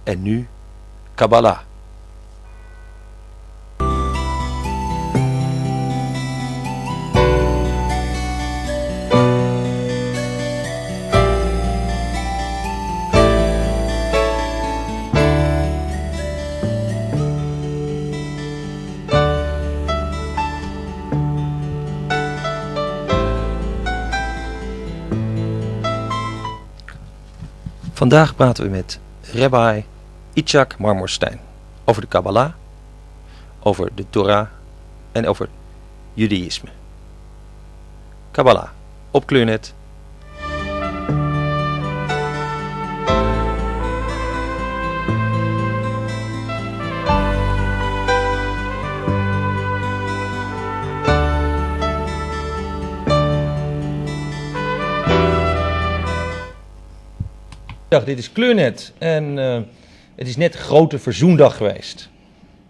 En nu Kabbalah. Vandaag praten we met Rabbi Itzchak Marmorstein over de Kabbalah, over de Torah en over Judaïsme. Kabbalah op Kleurnet. Dag, dit is Kleurnet en het is net grote verzoendag geweest.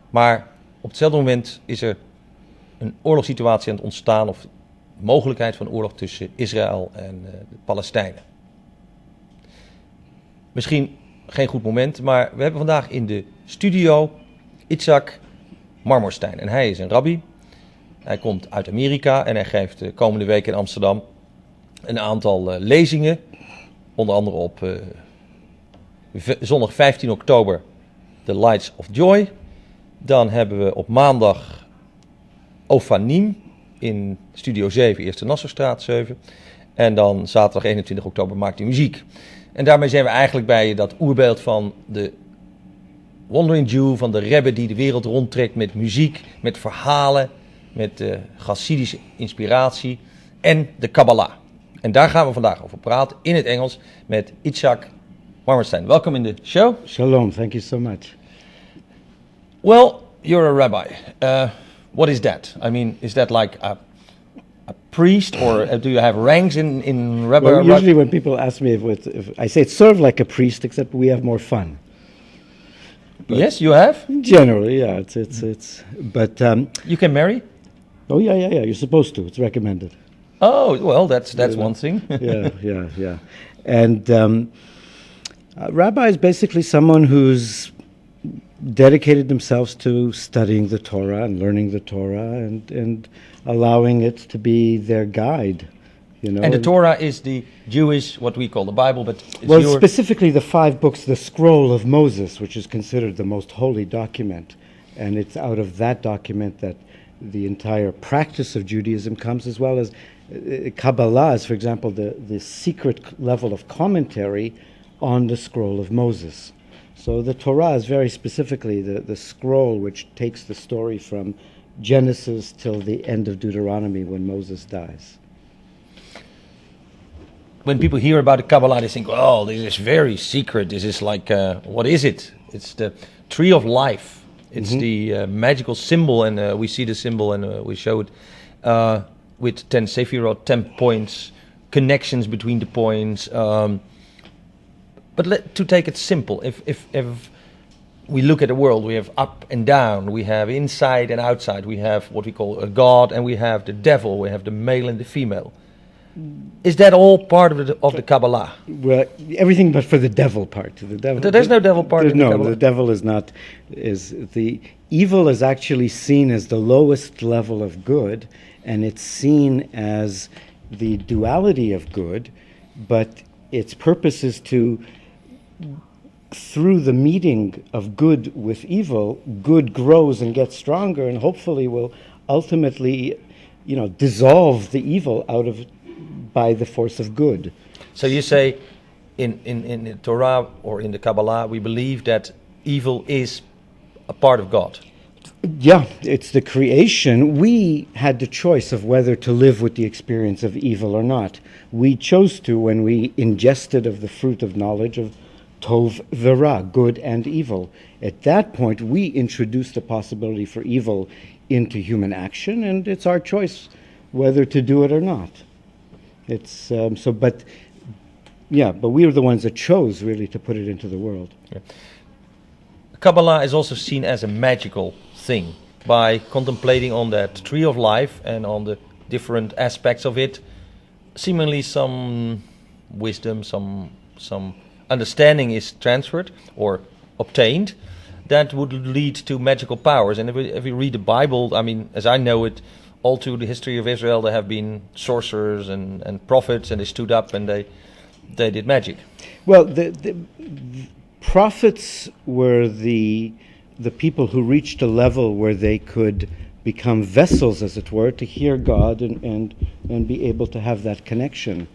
Maar op hetzelfde moment is er een oorlogssituatie aan het ontstaan, of de mogelijkheid van oorlog tussen Israël en de Palestijnen. Misschien geen goed moment, maar we hebben vandaag in de studio Itzchak Marmorstein. En hij is een rabbi. Hij komt uit Amerika en hij geeft de komende week in Amsterdam een aantal lezingen. Onder andere op zondag 15 oktober The Lights of Joy. Dan hebben we op maandag Ofanim in Studio 7, Eerste Nassaustraat 7. En dan zaterdag 21 oktober maakt hij muziek. En daarmee zijn we eigenlijk bij dat oerbeeld van de Wandering Jew, van de Rabbi die de wereld rondtrekt met muziek, met verhalen, met Chassidische inspiratie en de Kabbalah. En daar gaan we vandaag over praten in het Engels met Itzchak Marmorstein. Welkom in de show. Shalom, thank you so much. Well, you're a rabbi. What is that? I mean, is that like a priest, or do you have ranks in rabbi? Well, usually when people ask me if I say it's sort of like a priest, except we have more fun. But yes, you have? Generally, yeah. It's but you can marry? Oh yeah. You're supposed to. It's recommended. Oh, well, that's one thing. yeah. And rabbi is basically someone who's dedicated themselves to studying the Torah and learning the Torah and allowing it to be their guide. You know. And the Torah is the Jewish, what we call the Bible, but it's specifically the 5 books, the scroll of Moses, which is considered the most holy document. And it's out of that document that the entire practice of Judaism comes, as well as Kabbalah is, for example, the secret level of commentary on the scroll of Moses. So the Torah is very specifically the scroll which takes the story from Genesis till the end of Deuteronomy when Moses dies. When people hear about the Kabbalah, they think, oh, this is very secret. This is like, what is it? It's the tree of life. It's the magical symbol, and we see the symbol and we show it with 10 Sephirot, 10 points, connections between the points. But to take it simple, if we look at the world, we have up and down, we have inside and outside, we have what we call a God, and we have the devil, we have the male and the female. Is that all part of the Kabbalah? Well, everything but for the devil part. There's no devil part in the Kabbalah? No, the devil is not. The evil is actually seen as the lowest level of good, and it's seen as the duality of good, but its purpose is to, through the meeting of good with evil, good grows and gets stronger and hopefully will ultimately, dissolve the evil out of by the force of good. So you say in the Torah or in the Kabbalah, we believe that evil is a part of God. Yeah, it's the creation. We had the choice of whether to live with the experience of evil or not. We chose to when we ingested of the fruit of knowledge of Tov V'Ra, good and evil. At that point, we introduced the possibility for evil into human action, and it's our choice whether to do it or not. It's but we were the ones that chose really to put it into the world. Yeah. Kabbalah is also seen as a magical thing. By contemplating on that tree of life and on the different aspects of it, seemingly some wisdom, some understanding is transferred, or obtained that would lead to magical powers. And if we read the Bible, I mean, as I know it, all through the history of Israel, there have been sorcerers and prophets, and they stood up and they did magic. Well, the prophets were the people who reached a level where they could become vessels, as it were, to hear God and be able to have that connection.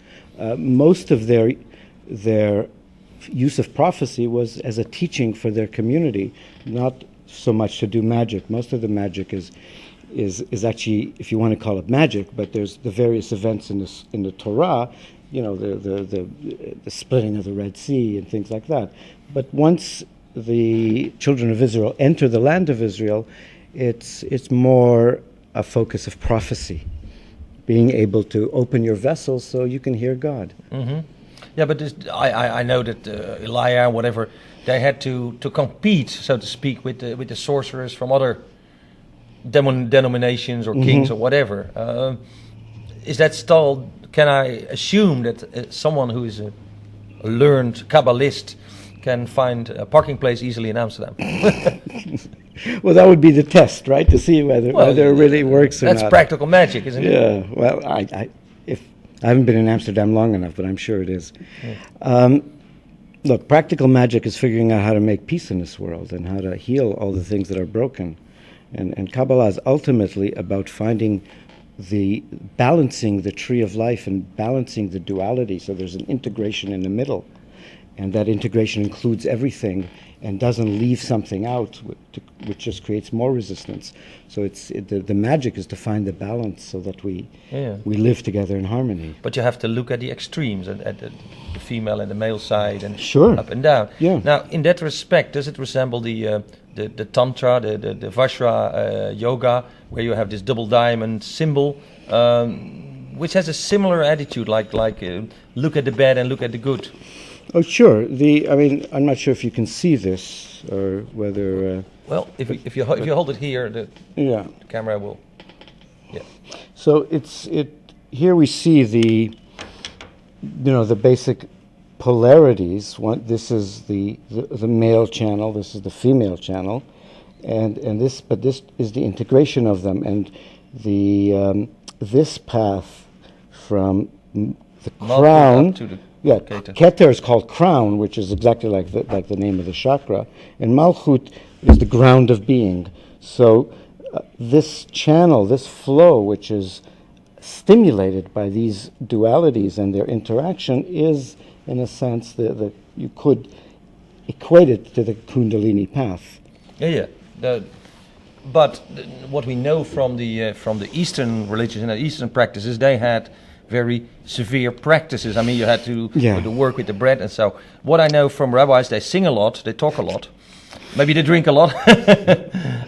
Most of their use of prophecy was as a teaching for their community, not so much to do magic. Most of the magic is actually, if you want to call it magic, but there's the various events in the Torah, you know, the splitting of the Red Sea and things like that. But once the children of Israel enter the land of Israel, it's more a focus of prophecy, being able to open your vessels so you can hear God. Mm-hmm. Yeah, but I know that Elijah, whatever, they had to compete, so to speak, with the sorcerers from other denominations or kings or whatever. Is that still? Can I assume that someone who is a learned Kabbalist can find a parking place easily in Amsterdam? Well, that would be the test, right? To see whether it really works or not. That's practical magic, isn't it? Yeah. Well, I haven't been in Amsterdam long enough, but I'm sure it is. Yeah. Look, practical magic is figuring out how to make peace in this world and how to heal all the things that are broken. And Kabbalah is ultimately about balancing the tree of life and balancing the duality, so there's an integration in the middle. And that integration includes everything and doesn't leave something out, which just creates more resistance. So the magic is to find the balance so that we live together in harmony. But you have to look at the extremes, at the female and the male side, and sure, up and down. Yeah. Now, in that respect, does it resemble the Tantra, the Vajra yoga, where you have this double diamond symbol, which has a similar attitude, like look at the bad and look at the good? Oh, sure. I'm not sure if you can see this or whether. Well, if you hold it here, the camera will. Yeah. So here we see the basic polarities. This is the male channel. This is the female channel, and this is the integration of them, and this path from the crown to the Keter is called crown, which is exactly like the name of the chakra, and Malchut is the ground of being. So this channel, this flow, which is stimulated by these dualities and their interaction, is, in a sense, that you could equate it to the Kundalini path. Yeah. But what we know from the Eastern religions and the Eastern practices, they had very severe practices. I mean, you had to work with the bread and so. What I know from rabbis, they sing a lot, they talk a lot, maybe they drink a lot.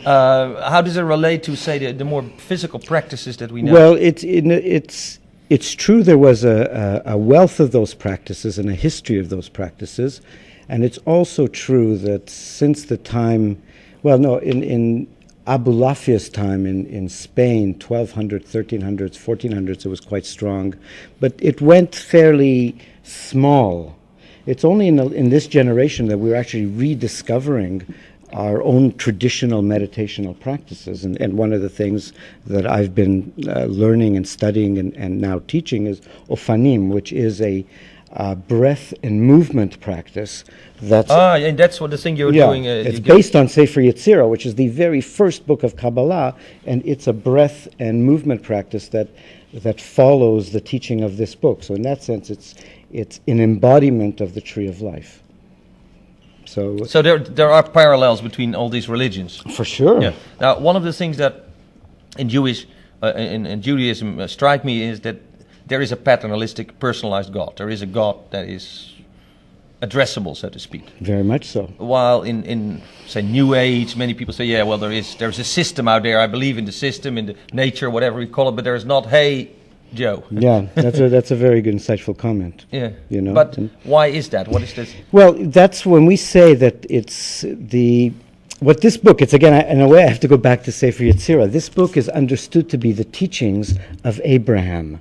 How does it relate to, say, the more physical practices that we know? Well, it's true there was a wealth of those practices and a history of those practices, and it's also true that since the time, in Abulafia's time in Spain, 1200s, 1300s, 1400s, it was quite strong, but it went fairly small. It's only in this generation that we're actually rediscovering our own traditional meditational practices. And one of the things that I've been learning and studying and now teaching is Ofanim, which is a breath and movement practice. And that's what the thing you're doing. It's based on Sefer Yetzirah, which is the very first book of Kabbalah, and it's a breath and movement practice that follows the teaching of this book. So in that sense, it's an embodiment of the tree of life. So there are parallels between all these religions. For sure. Yeah. Now, one of the things that in Judaism strike me is that there is a paternalistic, personalized God. There is a God that is addressable, so to speak. Very much so. While in say New Age, many people say, there's a system out there. I believe in the system, in the nature, whatever we call it, but there is not, hey, Joe. Yeah, that's a very good, insightful comment. Yeah. But why is that? What is this? Well, that's when we say that what this book, it's again, in a way I have to go back to Sefer Yetzirah. This book is understood to be the teachings of Abraham.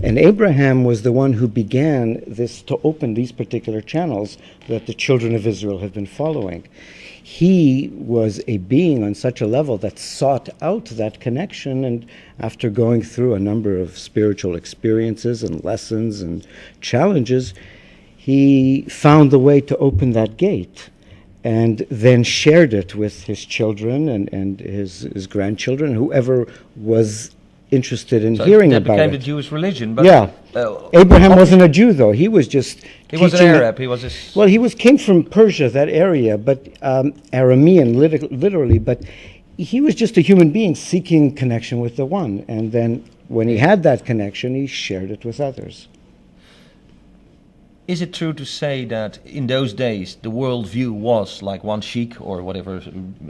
And Abraham was the one who began this, to open these particular channels that the children of Israel have been following. He was a being on such a level that sought out that connection, and after going through a number of spiritual experiences and lessons and challenges, he found the way to open that gate and then shared it with his children and his grandchildren, whoever was interested in hearing about it. That became the Jewish religion. But yeah. Abraham wasn't a Jew, though. He was just He was an Arab. He was well, came from Persia, that area, but Aramean, literally. But he was just a human being seeking connection with the One. And then when he had that connection, he shared it with others. Is it true to say that in those days the worldview was like one sheikh or whatever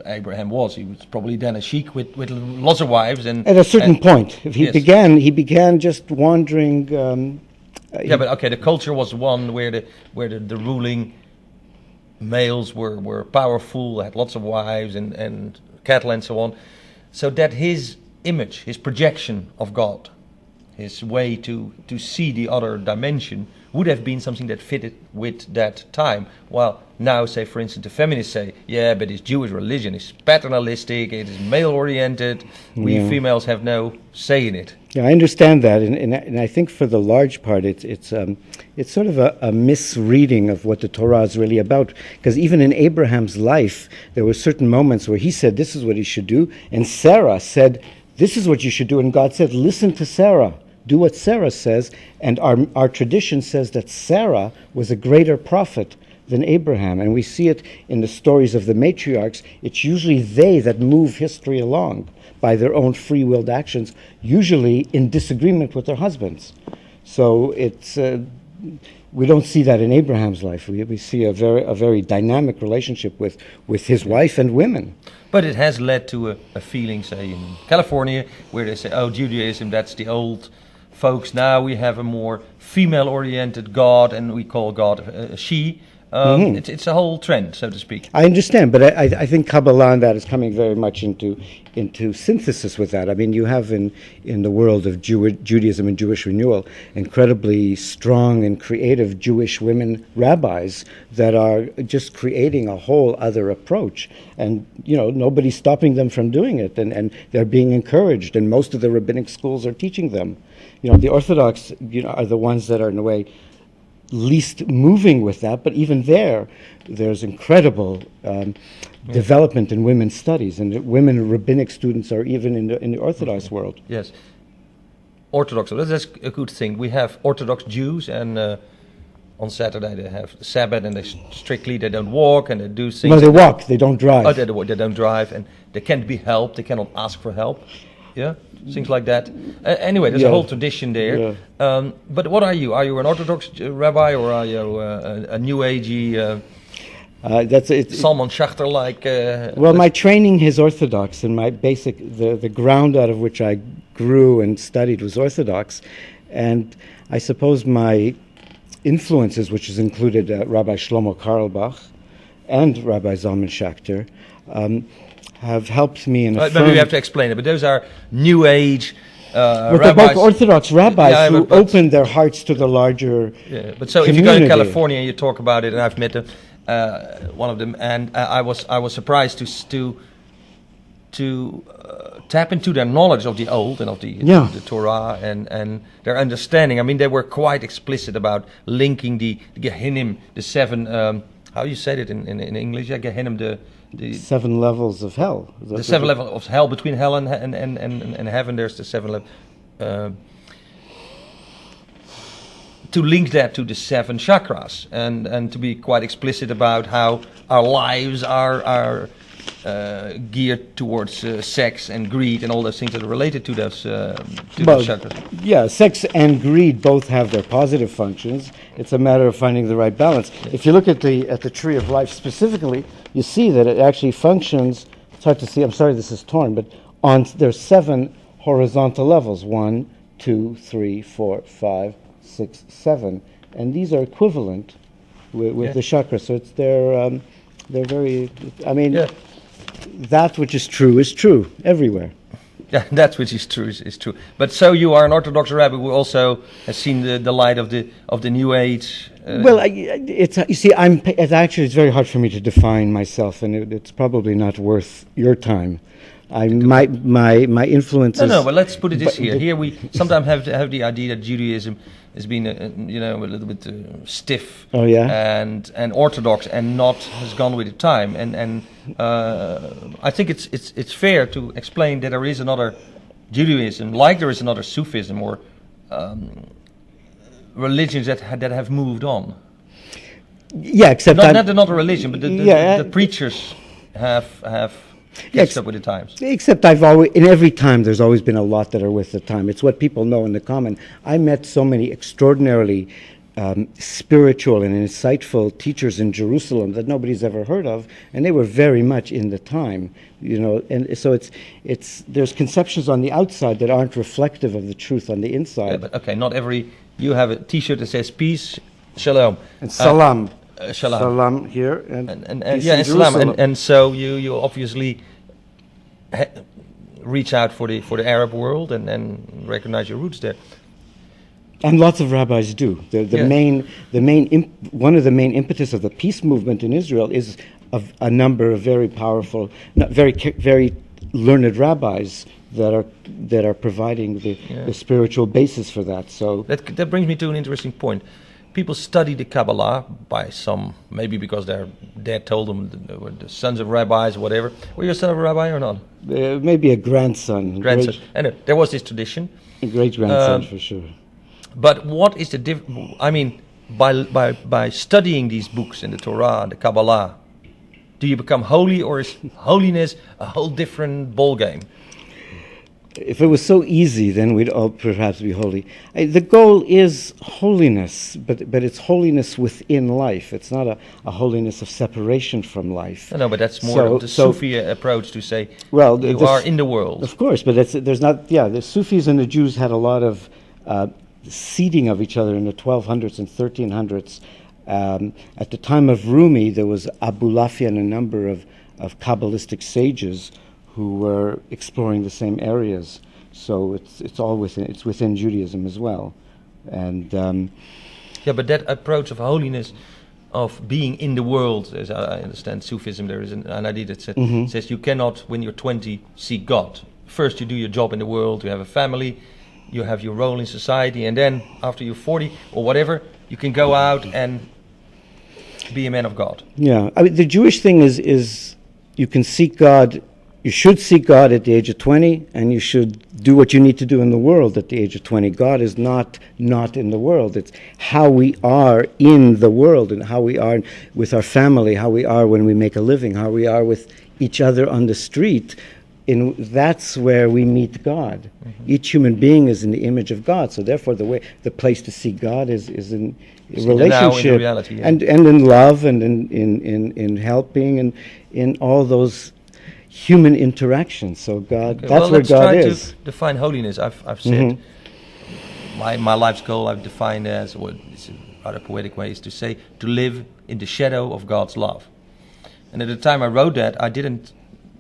Abraham was? He was probably then a sheikh with lots of wives. And at a certain point, if he yes. he began just wandering. Yeah, but okay, the culture was one where the ruling males were powerful, had lots of wives and cattle and so on. So that his image, his projection of God, his way to see the other dimension would have been something that fitted with that time. While now, say for instance, the feminists say, yeah, but this Jewish religion is paternalistic, it is male-oriented, we females have no say in it. Yeah, I understand that, and I think for the large part, it's sort of a misreading of what the Torah is really about. Because even in Abraham's life, there were certain moments where he said, this is what he should do, and Sarah said, this is what you should do, and God said, listen to Sarah. Do what Sarah says, and our tradition says that Sarah was a greater prophet than Abraham, and we see it in the stories of the matriarchs. It's usually they that move history along by their own free-willed actions, usually in disagreement with their husbands. So it's we don't see that in Abraham's life. We see a very dynamic relationship with his wife and women. But it has led to a feeling, say, in California, where they say, oh, Judaism, that's the old folks. Now we have a more female-oriented God, and we call God a she. It's a whole trend, so to speak. I understand, but I think Kabbalah and that is coming very much into synthesis with that. I mean, you have in the world of Judaism and Jewish renewal incredibly strong and creative Jewish women rabbis that are just creating a whole other approach. And, nobody's stopping them from doing it, and they're being encouraged, and most of the rabbinic schools are teaching them. The Orthodox, are the ones that are in a way least moving with that, but even there's incredible development in women's studies, and women rabbinic students are even in the Orthodox world. Yes, Orthodox. That's a good thing. We have Orthodox Jews, and on Saturday they have Sabbath, and they don't walk, and they do things. No, they walk. They don't drive. Oh, they don't drive, and they can't be helped. They cannot ask for help. Yeah, things like that. Anyway, there's a whole tradition there. Yeah. But what are you? Are you an Orthodox rabbi, or are you a New Agey, Salman Schachter-like? Well, my training is Orthodox, and my basic, the ground out of which I grew and studied was Orthodox. And I suppose my influences, which has included Rabbi Shlomo Carlebach and Rabbi Zalman Schachter, have helped me in maybe we have to explain it, but those are New Age but rabbis. They're both Orthodox rabbis who opened their hearts to the larger but so community. If you go to California and you talk about it, and I've met one of them, and I was surprised to tap into their knowledge of the Old and of the Torah and their understanding. I mean, they were quite explicit about linking the Gehinnim, the seven, how you say it in English, Gehinnim, the 7 levels of hell. The 7 levels of hell. Between hell and heaven, there's the 7 levels. To link that to the 7 chakras, and to be quite explicit about how our lives are geared towards sex and greed and all those things that are related to those chakras. Yeah, sex and greed both have their positive functions. It's a matter of finding the right balance. If you look at the tree of life specifically, you see that it actually functions. It's hard to see. I'm sorry, this is torn, but there's 7 horizontal levels: 1, 2, 3, 4, 5, 6, 7, and these are equivalent with the chakras. So it's they're very. I mean. Yeah. That which is true everywhere. Yeah, that which is true is true. But so you are an Orthodox rabbi who also has seen the light of the New Age. Well, it's you see, it's very hard for me to define myself, and it's probably not worth your time. My influences. No, but let's put it this here. Here we sometimes have the idea that Judaism has been a little bit stiff. Oh yeah. And orthodox and not has gone with the time. And I think it's fair to explain that there is another Judaism, like there is another Sufism or religions that have moved on. Yeah, except not another religion, but the preachers have catch up with the times. Except in every time there's always been a lot that are with the time. It's what people know in the common. I met so many extraordinarily spiritual and insightful teachers in Jerusalem that nobody's ever heard of, and they were very much in the time, and so there's conceptions on the outside that aren't reflective of the truth on the inside. Yeah, but okay, not every. You have a T-shirt that says peace, shalom, and salam. Shalom. Salam here and salam, and so you obviously reach out for the Arab world and recognize your roots there. And lots of rabbis do. One of the main impetus of the peace movement in Israel is of a number of very powerful, very learned rabbis that are providing the spiritual basis for that. So that brings me to an interesting point. People study the Kabbalah by some, maybe because their dad told them they were the sons of rabbis or whatever. Were you a son of a rabbi or not? Maybe a grandson. And there was this tradition. A great-grandson for sure. But what is the difference? I mean, by studying these books in the Torah and the Kabbalah, do you become holy, or is holiness a whole different ballgame? If it was so easy, then we'd all perhaps be holy. The goal is holiness, but it's holiness within life. It's not a holiness of separation from life. No, but that's more of the Sufi approach to say, you are in the world. Of course, but the Sufis and the Jews had a lot of seeding of each other in the 1200s and 1300s. At the time of Rumi, there was Abu Lafi and a number of Kabbalistic sages who were exploring the same areas. So it's all within Judaism as well. And but that approach of holiness, of being in the world, as I understand Sufism, there is an idea that says you cannot, when you're 20, seek God. First you do your job in the world, you have a family, you have your role in society, and then after you're 40 or whatever, you can go out and be a man of God. Yeah, I mean, the Jewish thing is you can seek God. You should seek God at the age of 20, and you should do what you need to do in the world at the age of 20. God is not in the world. It's how we are in the world, and how we are with our family, how we are when we make a living, how we are with each other on the street. That's where we meet God. Mm-hmm. Each human being is in the image of God, so therefore the place to see God is in relationship, in reality, and in love, and in helping, and in all those human interaction. So God, that's where God is. Let's try to define holiness. I've said my life's goal I've defined as, it's a rather poetic way, is to say to live in the shadow of God's love. And at the time I wrote that, I didn't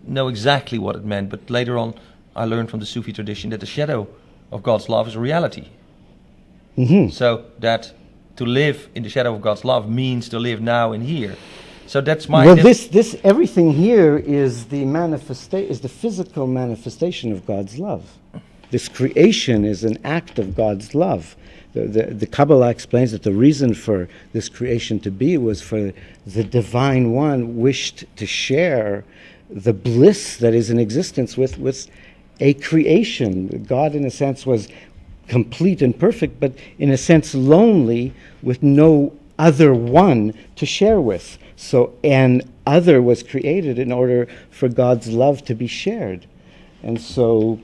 know exactly what it meant, but later on I learned from the Sufi tradition that the shadow of God's love is a reality. So that to live in the shadow of God's love means to live now and here. So that's my. Well, this everything here is the physical manifestation of God's love. This creation is an act of God's love. The Kabbalah explains that the reason for this creation to be was for the Divine One wished to share the bliss that is in existence with a creation. God, in a sense, was complete and perfect, but in a sense lonely, with no other one to share with. So an other was created in order for God's love to be shared. And so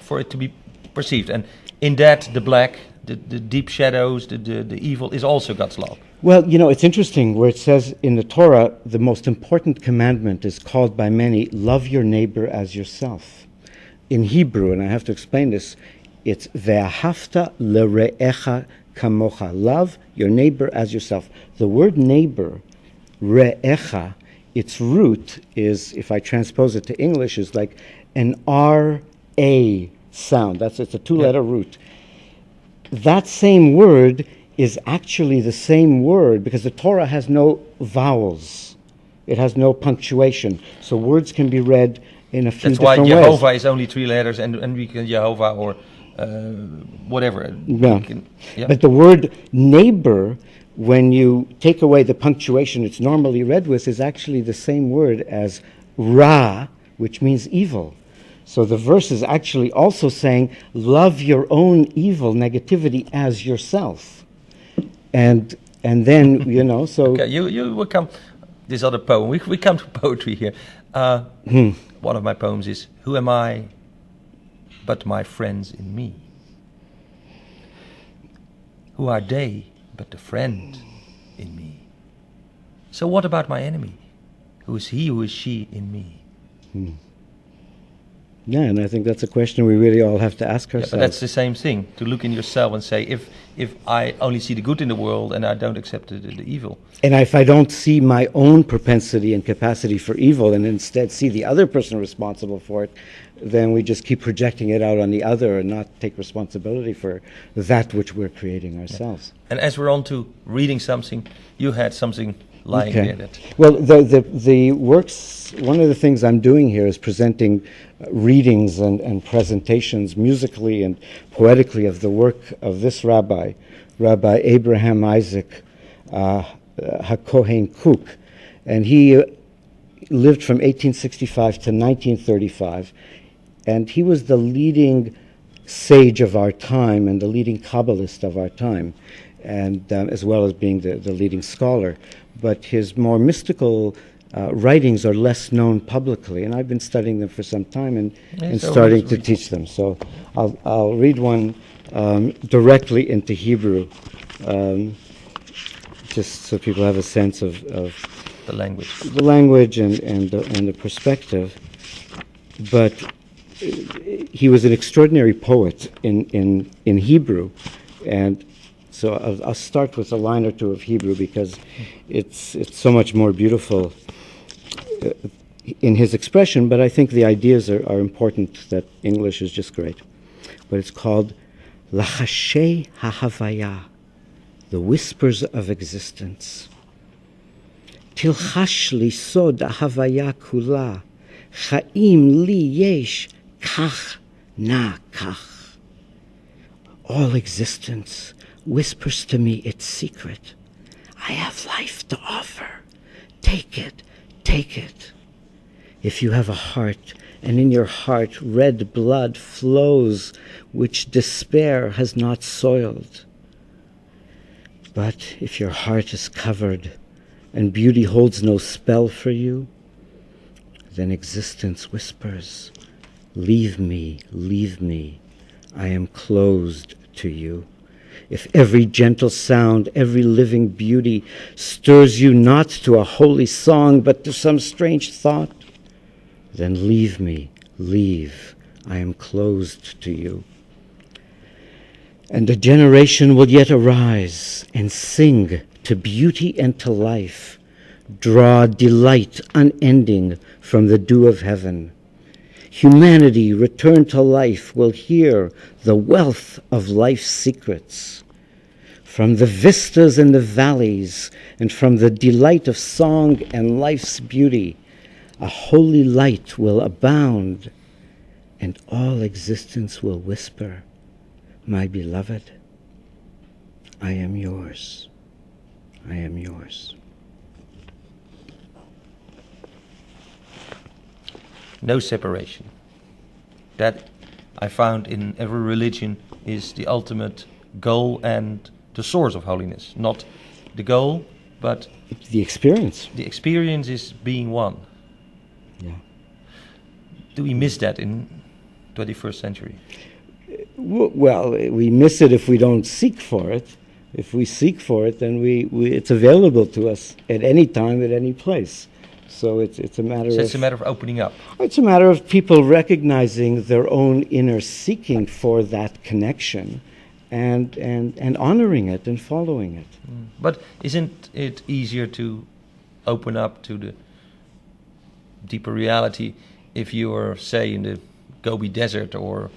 for it to be perceived. And in that, the black, the deep shadows, the evil is also God's love. Well, it's interesting where it says in the Torah, the most important commandment is called by many, love your neighbor as yourself. In Hebrew, and I have to explain this, it's ve'ahavta l're'echa kamocha. Love your neighbor as yourself. The word neighbor, its root is, if I transpose it to English, is like an R a sound. It's a two-letter root. That same word is actually the same word because the Torah has no vowels. It has no punctuation. So words can be read in a few different ways. That's why Jehovah is only 3 letters and we can Jehovah or whatever. Yeah. But the word neighbor, when you take away the punctuation it's normally read with, is actually the same word as ra, which means evil. So the verse is actually also saying, love your own evil, negativity as yourself. And then, so... Okay, you will come... This other poem, we come to poetry here. One of my poems is, who am I but my friends in me? Who are they but the friend in me? So what about my enemy? Who is he, who is she in me? Yeah, and I think that's a question we really all have to ask ourselves. Yeah, but that's the same thing, to look in yourself and say, if I only see the good in the world and I don't accept the evil. And if I don't see my own propensity and capacity for evil and instead see the other person responsible for it, then we just keep projecting it out on the other and not take responsibility for that which we're creating ourselves. Yeah. And as we're on to reading something, you had something lying there. Well, the works, one of the things I'm doing here is presenting readings and presentations musically and poetically of the work of this Rabbi Abraham Isaac HaKohen Kook. And he lived from 1865 to 1935. And he was the leading sage of our time and the leading Kabbalist of our time, and as well as being the leading scholar. But his more mystical writings are less known publicly, and I've been studying them for some time and starting to teach them. So I'll read one directly into Hebrew, just so people have a sense of the language and the perspective. But he was an extraordinary poet in Hebrew, and so I'll start with a line or two of Hebrew because it's so much more beautiful in his expression, but I think the ideas are important, that English is just great. But it's called Lachashei HaHavaya, the whispers of existence. Tilchash li sod HaHavaya kula, chaim li yesh kach na kach. All existence whispers to me its secret. I have life to offer. Take it, take it. If you have a heart, and in your heart red blood flows, which despair has not soiled. But if your heart is covered, and beauty holds no spell for you, then existence whispers, leave me, I am closed to you. If every gentle sound, every living beauty stirs you not to a holy song, but to some strange thought, then leave me, I am closed to you. And a generation will yet arise and sing to beauty and to life, draw delight unending from the dew of heaven. Humanity returned to life will hear the wealth of life's secrets. From the vistas and the valleys, and from the delight of song and life's beauty, a holy light will abound, and all existence will whisper, my beloved, I am yours, I am yours. No separation. That I found in every religion is the ultimate goal and the source of holiness. Not the goal, but the experience. The experience is being one. Yeah. Do we miss that in 21st century? Well, we miss it if we don't seek for it. If we seek for it, then it's available to us at any time, at any place. So it's a matter of... it's a matter of opening up. It's a matter of people recognizing their own inner seeking for that connection and honoring it and following it. But isn't it easier to open up to the deeper reality if you are, say, in the Gobi Desert or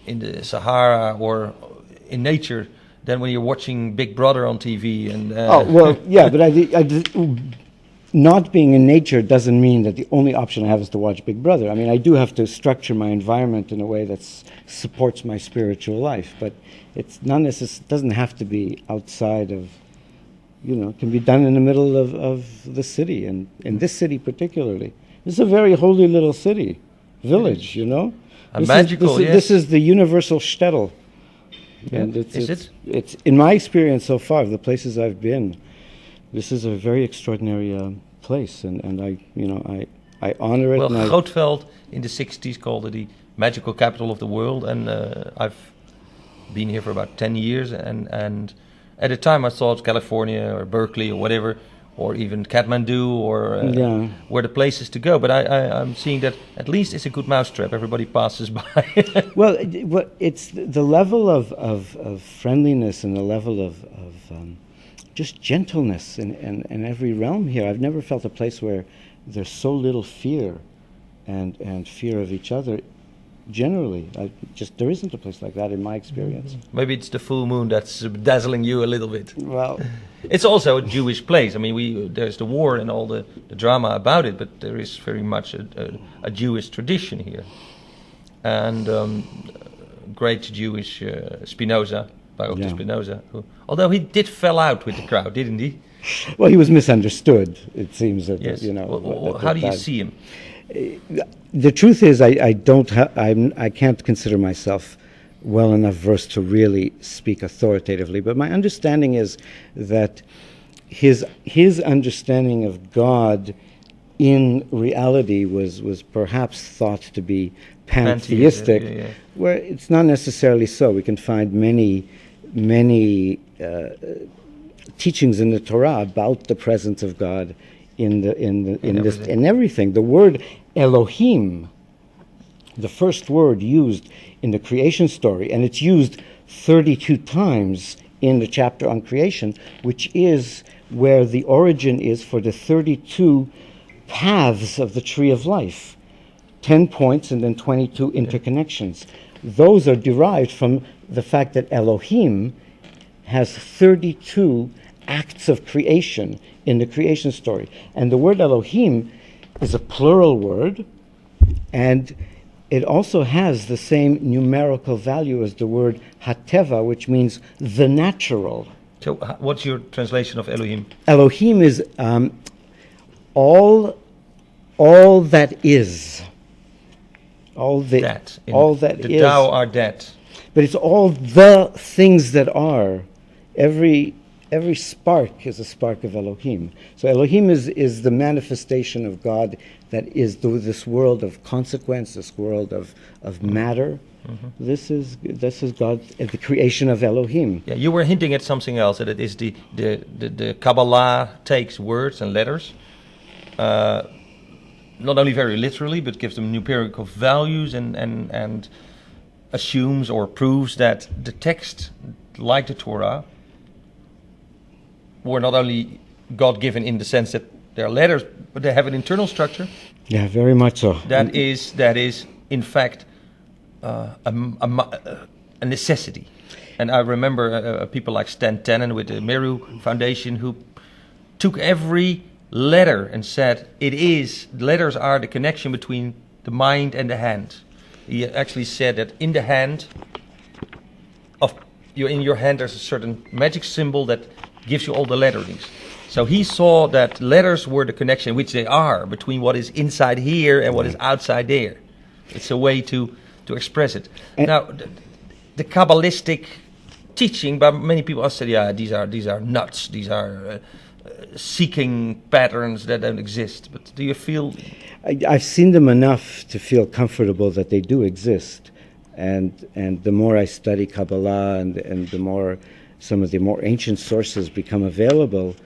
in the Sahara or in nature than when you're watching Big Brother on TV. And but not being in nature doesn't mean that the only option I have is to watch Big Brother. I mean, I do have to structure my environment in a way that supports my spiritual life, but it's not doesn't have to be outside of, it can be done in the middle of the city, and in this city particularly. This is a very holy little village, Magical, yes. This is the universal shtetl. Yeah. And It's in my experience so far, the places I've been, this is a very extraordinary place, and I honor it. Well, and Grootveld in the 60s called it the magical capital of the world, and I've been here for about 10 years, and at the time I thought California or Berkeley or whatever, or even Kathmandu were the places to go. But I'm seeing that at least it's a good mousetrap. Everybody passes by. well, it's the level of friendliness and the level of just gentleness in every realm here. I've never felt a place where there's so little fear and fear of each other. Generally, there isn't a place like that in my experience. Maybe it's the full moon that's dazzling you a little bit. Well, it's also a Jewish place. I mean, there's the war and all the drama about it, but there is very much a Jewish tradition here. And great Jewish Spinoza, Baruch Spinoza, although he did fell out with the crowd, didn't he? Well, he was misunderstood, it seems. That, yes. How do you see him? The truth is, I can't consider myself well enough versed to really speak authoritatively. But my understanding is that his understanding of God in reality was perhaps thought to be pantheistic, where it's not necessarily so. We can find many teachings in the Torah about the presence of God in everything. The word Elohim, the first word used in the creation story, and it's used 32 times in the chapter on creation, which is where the origin is for the 32 paths of the tree of life. 10 points and then 22 interconnections. Those are derived from the fact that Elohim has 32 acts of creation in the creation story. And the word Elohim is a plural word, and it also has the same numerical value as the word Hateva, which means the natural. So what's your translation of Elohim? Elohim is all that is. All that the is. Tao are that. But it's all the things that are. Every spark is a spark of Elohim. So Elohim is the manifestation of God that is this world of consequence, this world of matter. Mm-hmm. This is God, the creation of Elohim. Yeah, you were hinting at something else, that it is the Kabbalah takes words and letters, not only very literally, but gives them numerical values and assumes or proves that the text, like the Torah, were not only God-given in the sense that they are letters, but they have an internal structure. Yeah, very much so. That is in fact, a necessity. And I remember people like Stan Tenen with the Meru Foundation who took every letter and said, letters are the connection between the mind and the hand. He actually said that in the hand, in your hand there's a certain magic symbol that gives you all the letterings. So he saw that letters were the connection, which they are, between what is inside here and what is outside there. It's a way to express it. Now, the Kabbalistic teaching, by many people said, these are nuts. These are seeking patterns that don't exist. But do you feel... I've seen them enough to feel comfortable that they do exist. And the more I study Kabbalah and the more some of the more ancient sources become available,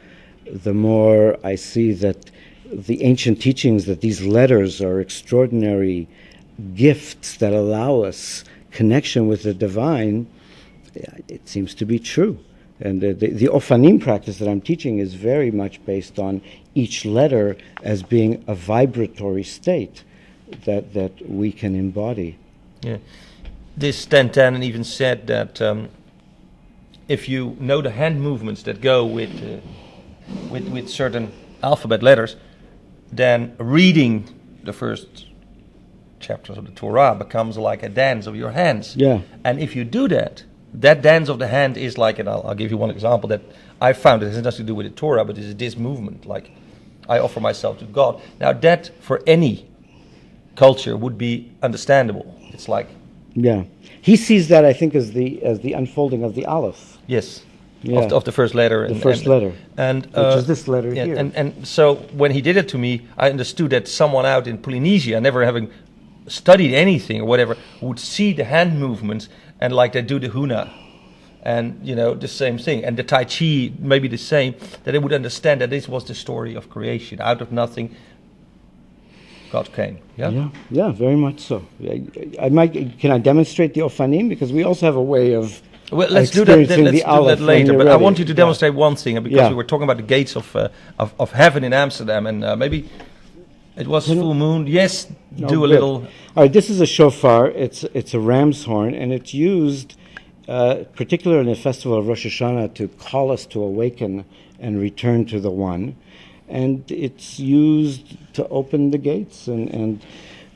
the more I see that the ancient teachings, that these letters are extraordinary gifts that allow us connection with the divine. It seems to be true. And the Ofanim practice that I'm teaching is very much based on each letter as being a vibratory state that we can embody. Yeah. This 1010 even said that if you know the hand movements that go with certain alphabet letters, then reading the first chapters of the Torah becomes like a dance of your hands. Yeah. And if you do that, that dance of the hand is like, and I'll give you one example that I found. It has nothing to do with the Torah, but it's this movement, like I offer myself to God. Now that for any culture would be understandable. It's like, Yeah. He sees that, I think, as the unfolding of the Aleph. yes, Yeah. of the first letter. The first letter. And Which is this letter yeah, here. and so when he did it to me, I understood that someone out in Polynesia, never having studied anything or whatever, would see the hand movements and like they do the huna. And, you know, the same thing. And the Tai Chi, maybe the same, that they would understand that this was the story of creation. Out of nothing, God came. Yeah? Yeah, very much so. Can I demonstrate the Ofanim? Because we also have a way of Well, let's do that. experiencing Let's the do Aleph that when later. you're But I ready. want you to demonstrate one thing, because Yeah. we were talking about the gates of heaven in Amsterdam, and maybe it was full moon. Yes, No, do a good. little. All right, this is a shofar. It's a ram's horn, and it's used particularly in the festival of Rosh Hashanah to call us to awaken and return to the One. And it's used to open the gates. And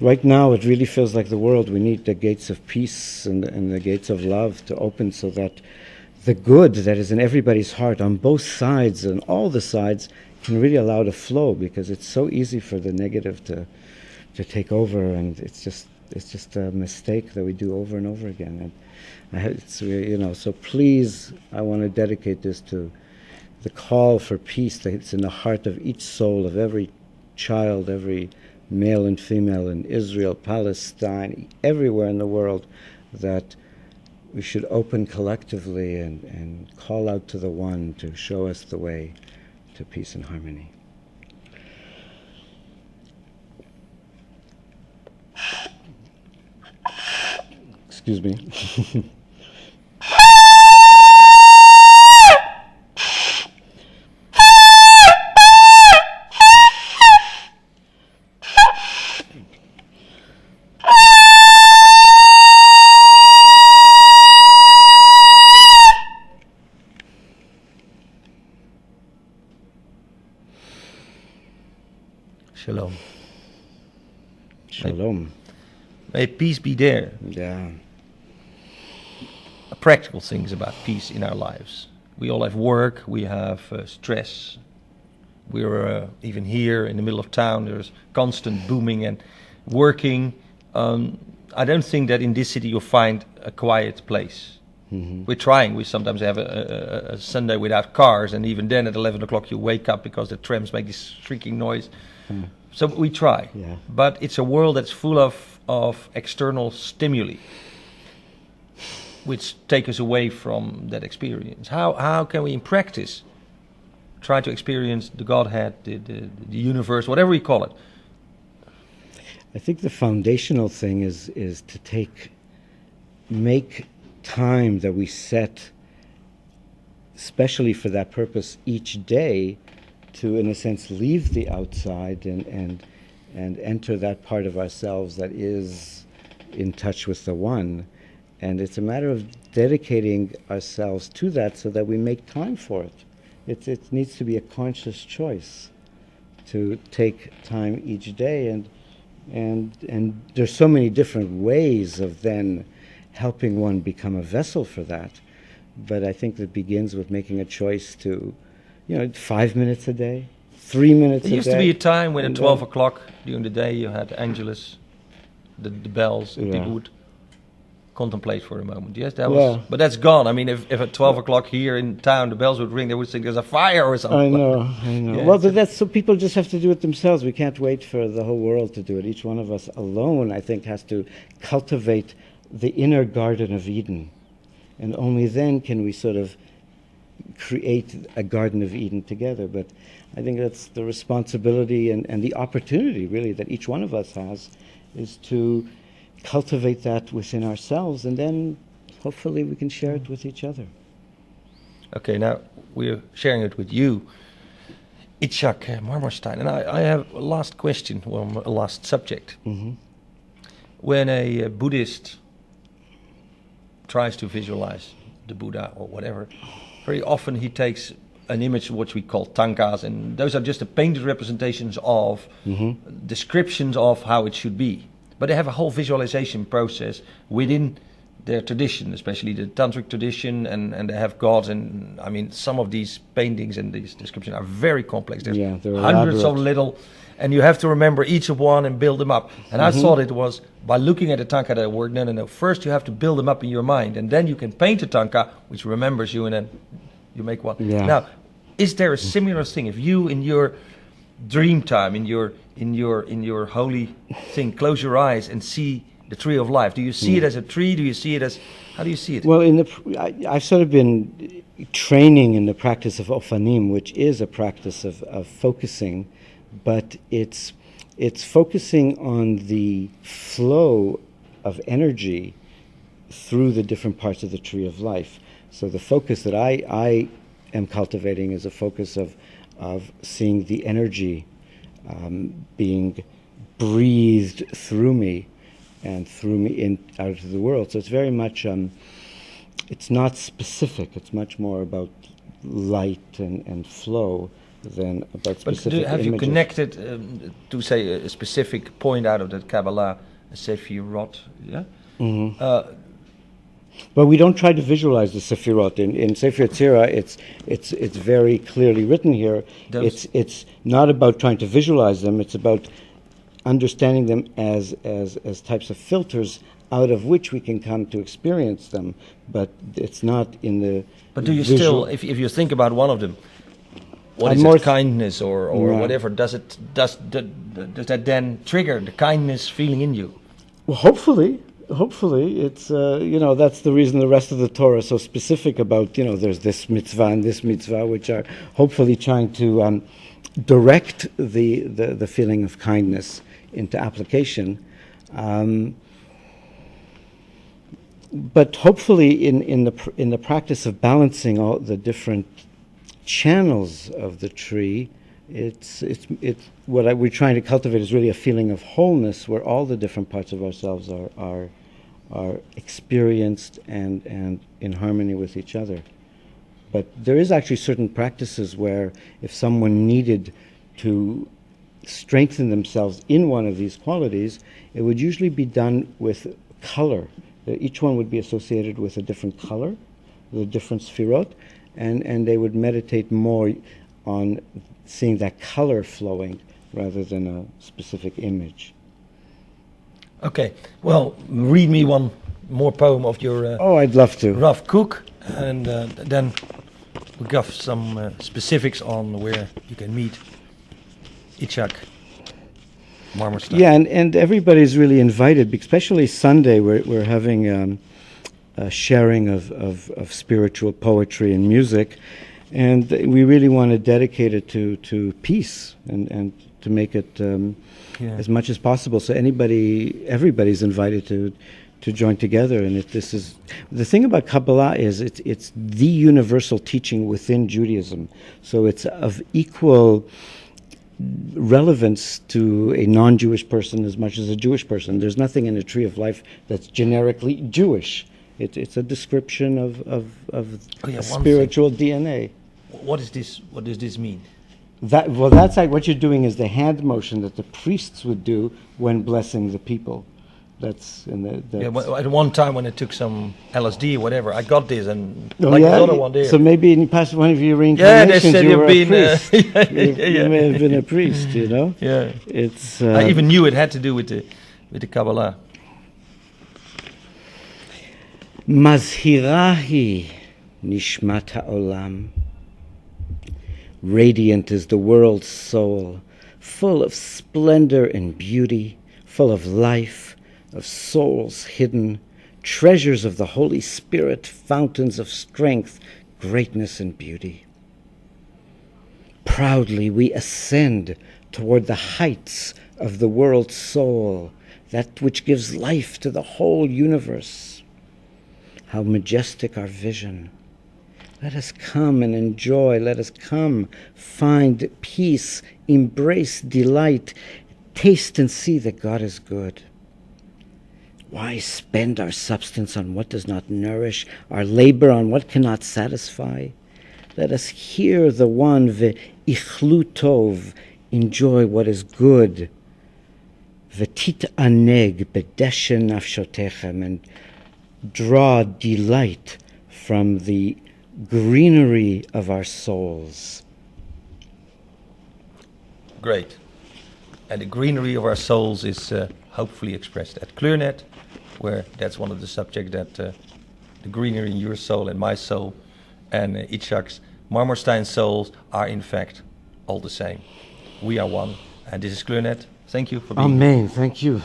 right now it really feels like the world. We need the gates of peace and the gates of love to open so that the good that is in everybody's heart on both sides and all the sides can really allow to flow, because it's so easy for the negative to take over, and it's just a mistake that we do over and over again. And it's really, so please, I want to dedicate this to the call for peace that's in the heart of each soul, of every child, every male and female in Israel, Palestine, everywhere in the world, that we should open collectively and call out to the One to show us the way to peace and harmony. Excuse me. Shalom. Shalom. May peace be there. Yeah. Practical things about peace in our lives. We all have work, we have stress. We're even here in the middle of town, there's constant booming and working. I don't think that in this city you'll find a quiet place. Mm-hmm. We're trying. We sometimes have a Sunday without cars, and even then at 11 o'clock you wake up because the trams make this shrieking noise. So we try. Yeah. But it's a world that's full of external stimuli, which take us away from that experience. How can we in practice try to experience the Godhead, the universe, whatever we call it? I think the foundational thing is to make time that we set especially for that purpose each day to, in a sense, leave the outside and enter that part of ourselves that is in touch with the One. And it's a matter of dedicating ourselves to that so that we make time for it. It needs to be a conscious choice to take time each day, and there's so many different ways of then helping one become a vessel for that. But I think that begins with making a choice to, 5 minutes a day, 3 minutes a day. There used to be a time when at 12 o'clock during the day you had Angelus, the bells, and people would contemplate for a moment. Yes, that was, but that's gone. I mean, if at 12 o'clock here in town the bells would ring, they would think there's a fire or something. I know. Yeah, well, but that's so people just have to do it themselves. We can't wait for the whole world to do it. Each one of us alone, I think, has to cultivate the inner Garden of Eden. And only then can we sort of create a Garden of Eden together. But I think that's the responsibility and the opportunity, really, that each one of us has, is to cultivate that within ourselves, and then hopefully we can share it with each other. Okay, now we're sharing it with you, Itzchak Marmorstein. And I have a last question, a last subject. Mm-hmm. When a Buddhist tries to visualize the Buddha or whatever, very often he takes an image which we call tankas, and those are just the painted representations of descriptions of how it should be. But they have a whole visualization process within their tradition, especially the tantric tradition, and they have gods. And I mean, some of these paintings and these descriptions are very complex. There's hundreds of little, and you have to remember each of one and build them up. And I thought it was by looking at the tanka that worked. No. First you have to build them up in your mind, and then you can paint a tanka which remembers you, and then you make one. Yeah. Now, is there a similar thing? If you in your dream time, in your holy thing, close your eyes and see the tree of life, do you see it as a tree? Do you see it as, how do you see it? Well, I've sort of been training in the practice of ofanim, which is a practice of focusing, but it's focusing on the flow of energy through the different parts of the tree of life. So the focus that I am cultivating is a focus of seeing the energy being breathed through me and through me out into the world. So it's very much, it's not specific. It's much more about light and flow than about specific But have images. you connected to, say, a specific point out of that Kabbalah, a Sefirot, yeah? But we don't try to visualize the Sefirot. In Sefer Yetzirah, it's very clearly written here. It's not about trying to visualize them. It's about understanding them as types of filters out of which we can come to experience them. But it's not in the. But do you still, if you think about one of them, what is it, kindness or whatever? Does that then trigger the kindness feeling in you? Well, hopefully, it's that's the reason the rest of the Torah is so specific about there's this mitzvah and this mitzvah, which are hopefully trying to direct the feeling of kindness into application. But hopefully, in the practice of balancing all the different channels of the tree, it's what we're trying to cultivate is really a feeling of wholeness, where all the different parts of ourselves are experienced and in harmony with each other. But there is actually certain practices where if someone needed to strengthen themselves in one of these qualities, it would usually be done with color. Each one would be associated with a different color, the different sfirot, and they would meditate more on seeing that color flowing rather than a specific image. Okay, well, read me one more poem of your I'd love to. Rav Kook, and then we'll give some specifics on where you can meet Itzchak Marmorstein. Yeah, and everybody's really invited, especially Sunday. We're having a sharing of spiritual poetry and music, and we really want to dedicate it to peace and to make it as much as possible. So everybody's invited to join together. And this is the thing about Kabbalah is it's the universal teaching within Judaism. So it's of equal relevance to a non-Jewish person as much as a Jewish person. There's nothing in the Tree of Life that's generically Jewish. It's a description of spiritual DNA. What is this? What does this mean? That's like what you're doing is the hand motion that the priests would do when blessing the people. That's in the. At one time when I took some LSD or whatever, I got this and the other one there. So maybe in past one of your reincarnations, they said you were a priest. You may have been a priest, Yeah. It's. I even knew it had to do with the Kabbalah. Mazhirahi nishmat ha'olam. Radiant is the world's soul, full of splendor and beauty, full of life, of souls hidden, treasures of the Holy Spirit, fountains of strength, greatness and beauty. Proudly we ascend toward the heights of the world's soul, that which gives life to the whole universe. How majestic our vision! Let us come and enjoy. Let us come, find peace, embrace delight, taste and see that God is good. Why spend our substance on what does not nourish, our labor on what cannot satisfy? Let us hear the one, ve'ichlu tov, enjoy what is good, ve'tit'aneg bedeshen nafshotechem, and draw delight from the greenery of our souls. Great. And the greenery of our souls is hopefully expressed at Kleurnet, where that's one of the subjects that the greenery in your soul and my soul and Itzchak's Marmorstein souls are in fact all the same. We are one. And this is Kleurnet. Thank you for being here. Amen. Thank you.